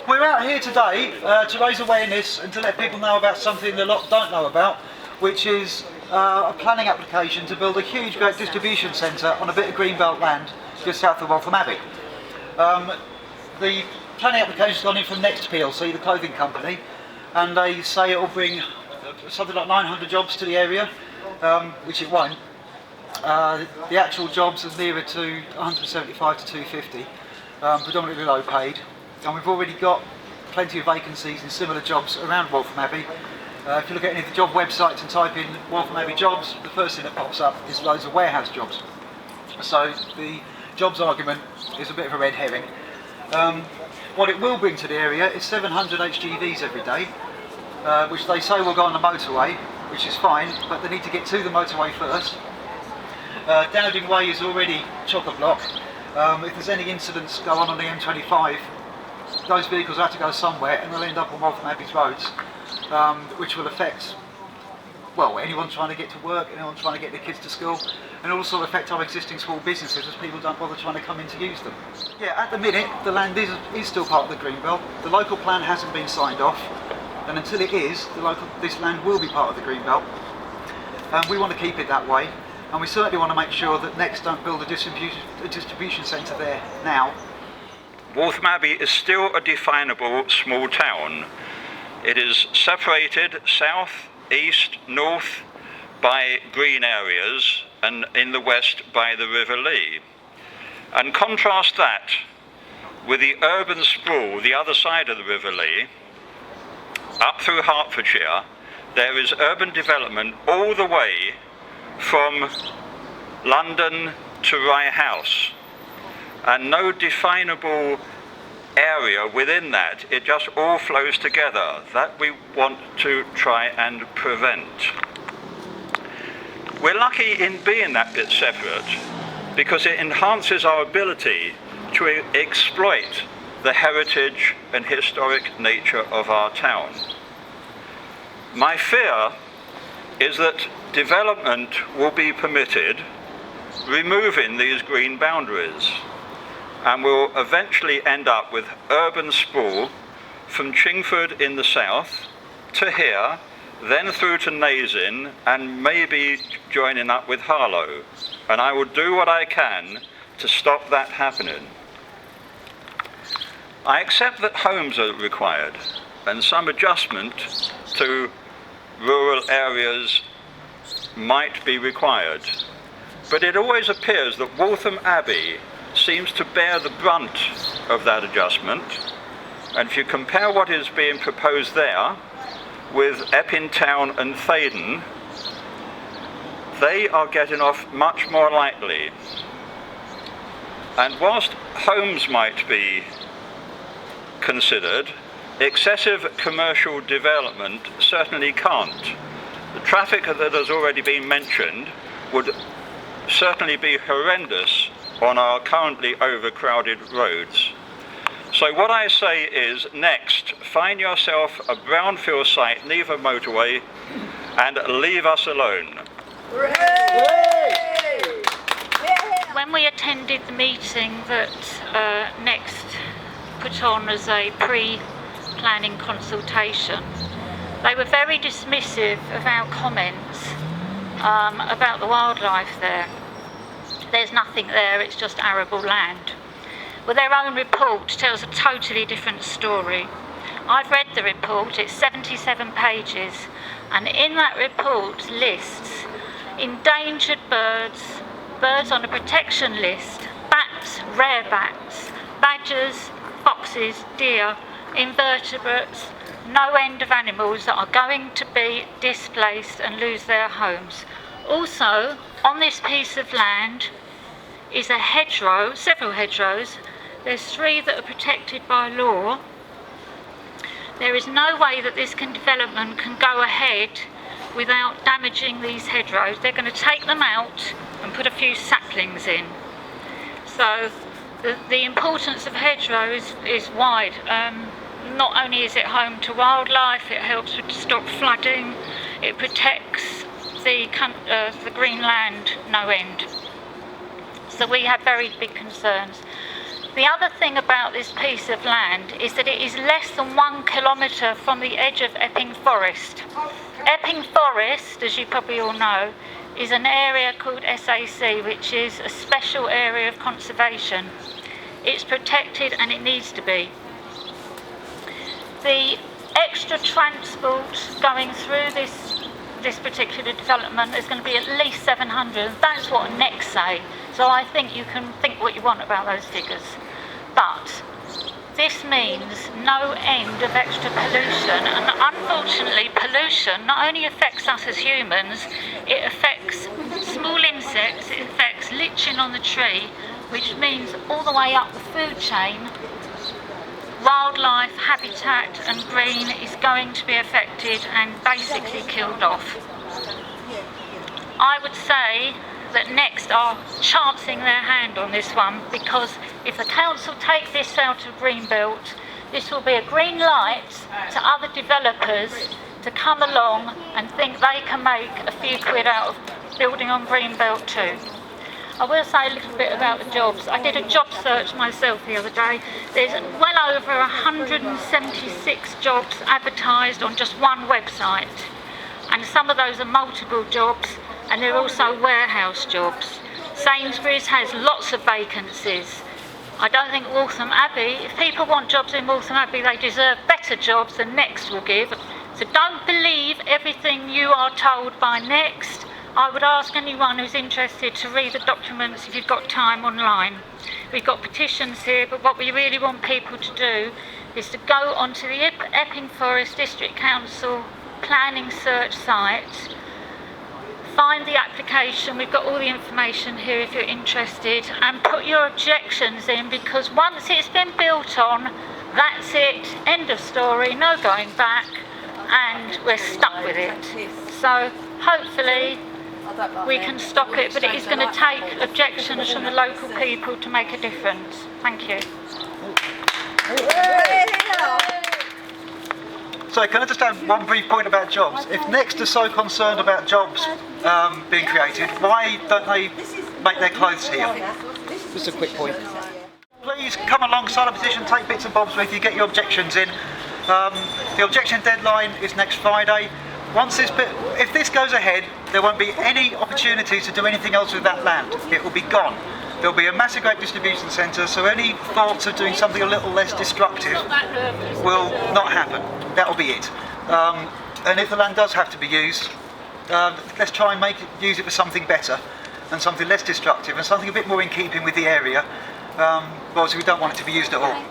We're out here today to raise awareness and to let people know about something a lot don't know about, which is a planning application to build a huge great distribution centre on a bit of greenbelt land just south of Waltham Abbey. The planning application's gone in from Next.plc, the clothing company, and they say it will bring something like 900 jobs to the area, which it won't. The actual jobs are nearer to 175 to 250, predominantly low paid. And we've already got plenty of vacancies in similar jobs around Waltham Abbey. If you look at any of the job websites and type in Waltham Abbey jobs, the first thing that pops up is loads of warehouse jobs. So the jobs argument is a bit of a red herring. What it will bring to the area is 700 HGVs every day, which they say will go on the motorway, which is fine, but they need to get to the motorway first. Dowding Way is already chock-a-block. If there's any incidents go on the M25, those vehicles have to go somewhere and they'll end up on Waltham Abbey's roads, which will affect, well, anyone trying to get to work, anyone trying to get their kids to school, and also affect our existing small businesses as people don't bother trying to come in to use them. Yeah, at the minute the land is still part of the Greenbelt. The local plan hasn't been signed off, and until it is, this land will be part of the Greenbelt. We want to keep it that way, and we certainly want to make sure that Next don't build a distribution centre there now. Waltham Abbey is still a definable small town. It is separated south, east, north by green areas and in the west by the River Lee. And contrast that with the urban sprawl the other side of the River Lee. Up through Hertfordshire there is urban development all the way from London to Rye House, and no definable area within that. It just all flows together. That we want to try and prevent. We're lucky in being that bit separate because it enhances our ability to exploit the heritage and historic nature of our town. My fear is that development will be permitted removing these green boundaries, and we'll eventually end up with urban sprawl from Chingford in the south to here, then through to Nazen, and maybe joining up with Harlow. And I will do what I can to stop that happening. I accept that homes are required and some adjustment to rural areas might be required. But it always appears that Waltham Abbey seems to bear the brunt of that adjustment. And if you compare what is being proposed there with Epping Town and Thaden, they are getting off much more lightly. And whilst homes might be considered, excessive commercial development certainly can't. The traffic that has already been mentioned would certainly be horrendous on our currently overcrowded roads. So what I say is, Next, find yourself a brownfield site near the motorway and leave us alone. Hooray! When we attended the meeting that Next put on as a pre-planning consultation, they were very dismissive of our comments about the wildlife there. There's nothing there, it's just arable land. Well, their own report tells a totally different story. I've read the report, it's 77 pages, and in that report lists endangered birds, birds on a protection list, bats, rare bats, badgers, foxes, deer, invertebrates, no end of animals that are going to be displaced and lose their homes. Also, on this piece of land is a hedgerow, several hedgerows. There's 3 that are protected by law. There is no way that this development can go ahead without damaging these hedgerows. They're going to take them out and put a few saplings in. So the importance of hedgerows is wide. Not only is it home to wildlife, it helps to stop flooding, it protects the green land no end. So we have very big concerns. The other thing about this piece of land is that it is less than 1 kilometre from the edge of Epping Forest. Epping Forest, as you probably all know, is an area called SAC, which is a special area of conservation. It's protected and it needs to be. The extra transport going through this particular development is going to be at least 700. That's what Next say. So I think you can think what you want about those figures. But this means no end of extra pollution, and unfortunately pollution not only affects us as humans, it affects small insects, it affects lichens on the tree, which means all the way up the food chain, wildlife, habitat and green is going to be affected and basically killed off. I would say that Next are chancing their hand on this one, because if the council take this out of Greenbelt, this will be a green light to other developers to come along and think they can make a few quid out of building on Greenbelt too. I will say a little bit about the jobs. I did a job search myself the other day. There's well over 176 jobs advertised on just one website, and some of those are multiple jobs, and they're also warehouse jobs. Sainsbury's has lots of vacancies. I don't think Waltham Abbey, if people want jobs in Waltham Abbey, they deserve better jobs than Next will give. So don't believe everything you are told by Next. I would ask anyone who's interested to read the documents if you've got time online. We've got petitions here, but what we really want people to do is to go onto the Epping Forest District Council planning search site, find the application, we've got all the information here if you're interested, and put your objections in, because once it's been built on, that's it, end of story, no going back, and we're stuck with it. So hopefully we can stop it, but it is going to take objections from the local people to make a difference. Thank you. So can I just have one brief point about jobs? If Next are so concerned about jobs being created, why don't they make their clothes here? Just a quick point. Please come alongside a petition, take bits and bobs with you, get your objections in. The objection deadline is next Friday. If this goes ahead, there won't be any opportunity to do anything else with that land. It will be gone. There'll be a massive great distribution centre, so any thoughts of doing something a little less destructive will not happen. That'll be it. And if the land does have to be used, let's try and use it for something better and something less destructive and something a bit more in keeping with the area. Obviously we don't want it to be used at all.